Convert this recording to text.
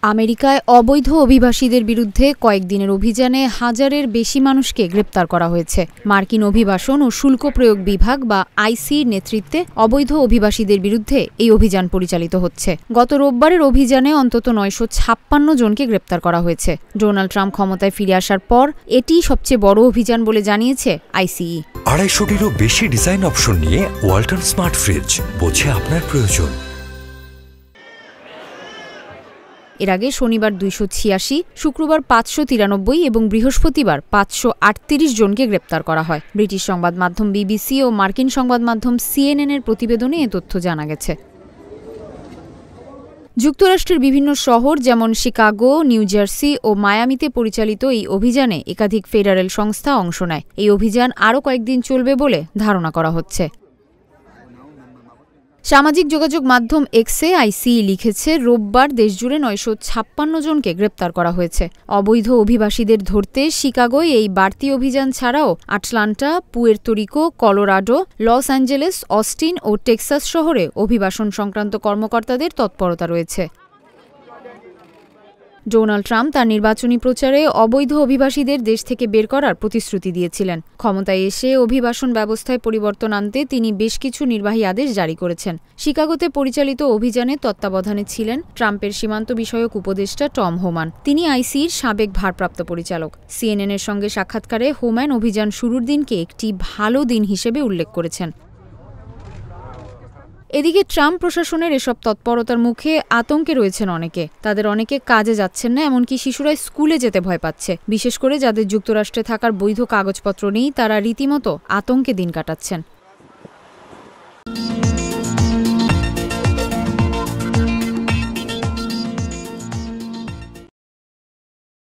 আমেরিকায় অবৈধ অভিবাসীদের বিরুদ্ধে কয়েকদিনের অভিযানে হাজারের বেশি মানুষকে গ্রেপ্তার করা হয়েছে। মার্কিন অভিবাসন ও শুল্ক প্রয়োগ বিভাগ বা আইসির নেতৃত্বে অবৈধ অভিবাসীদের বিরুদ্ধে এই অভিযান পরিচালিত হচ্ছে। গত রোববারের অভিযানে অন্তত 956 জনকে গ্রেপ্তার করা হয়েছে। ডোনাল্ড ট্রাম্প ক্ষমতায় ফিরে আসার পর এটিই সবচেয়ে বড় অভিযান বলে জানিয়েছে আইসিই। 250-টিরও বেশি ডিজাইন অপশন নিয়ে ওয়ালটন স্মার্ট ফ্রিজ, বোঝে আপনার প্রয়োজন। এর আগে শনিবার 286, শুক্রবার 593 এবং বৃহস্পতিবার 538 জনকে গ্রেপ্তার করা হয়। ব্রিটিশ সংবাদ মাধ্যম বিবিসি ও মার্কিন সংবাদ মাধ্যম সিএনএনের প্রতিবেদনে এ তথ্য জানা গেছে। যুক্তরাষ্ট্রের বিভিন্ন শহর যেমন শিকাগো, নিউ জার্সি ও মায়ামিতে পরিচালিত এই অভিযানে একাধিক ফেডারেল সংস্থা অংশ নেয়। এই অভিযান আরও কয়েকদিন চলবে বলে ধারণা করা হচ্ছে। সামাজিক যোগাযোগ মাধ্যম এক্সে আইসিই লিখেছে, রোববার দেশজুড়ে 956 জনকে গ্রেপ্তার করা হয়েছে। অবৈধ অভিবাসীদের ধরতে শিকাগোয় এই বাড়তি অভিযান ছাড়াও Atlanta, Puerto Rico, Colorado, Los Angeles, Austin ও টেক্সাস শহরে অভিবাসন সংক্রান্ত কর্মকর্তাদের তৎপরতা রয়েছে। ডোনাল্ড ট্রাম্প তার নির্বাচনী প্রচারে অবৈধ অভিবাসীদের দেশ থেকে বের করার প্রতিশ্রুতি দিয়েছিলেন। ক্ষমতায় এসে অভিবাসন ব্যবস্থায় পরিবর্তন আনতে তিনি বেশ কিছু নির্বাহী আদেশ জারি করেছেন। শিকাগোতে পরিচালিত অভিযানে তত্ত্বাবধানে ছিলেন ট্রাম্পের সীমান্ত বিষয়ক উপদেষ্টা টম হোমান। তিনি আইসির সাবেক ভারপ্রাপ্ত পরিচালক। সিএনএনের সঙ্গে সাক্ষাৎকারে হোমান অভিযান শুরুর দিনকে একটি ভালো দিন হিসেবে উল্লেখ করেছেন। এদিকে ট্রাম্প প্রশাসনের এসব তৎপরতার মুখে আতঙ্কে রয়েছেন অনেকে। তাদের অনেকে কাজে যাচ্ছেন না, এমনকি শিশুরা স্কুলে যেতে ভয় পাচ্ছে। বিশেষ করে যাদের যুক্তরাষ্ট্রে থাকার বৈধ কাগজপত্র নেই, তারা রীতিমতো আতঙ্কে দিন কাটাচ্ছেন।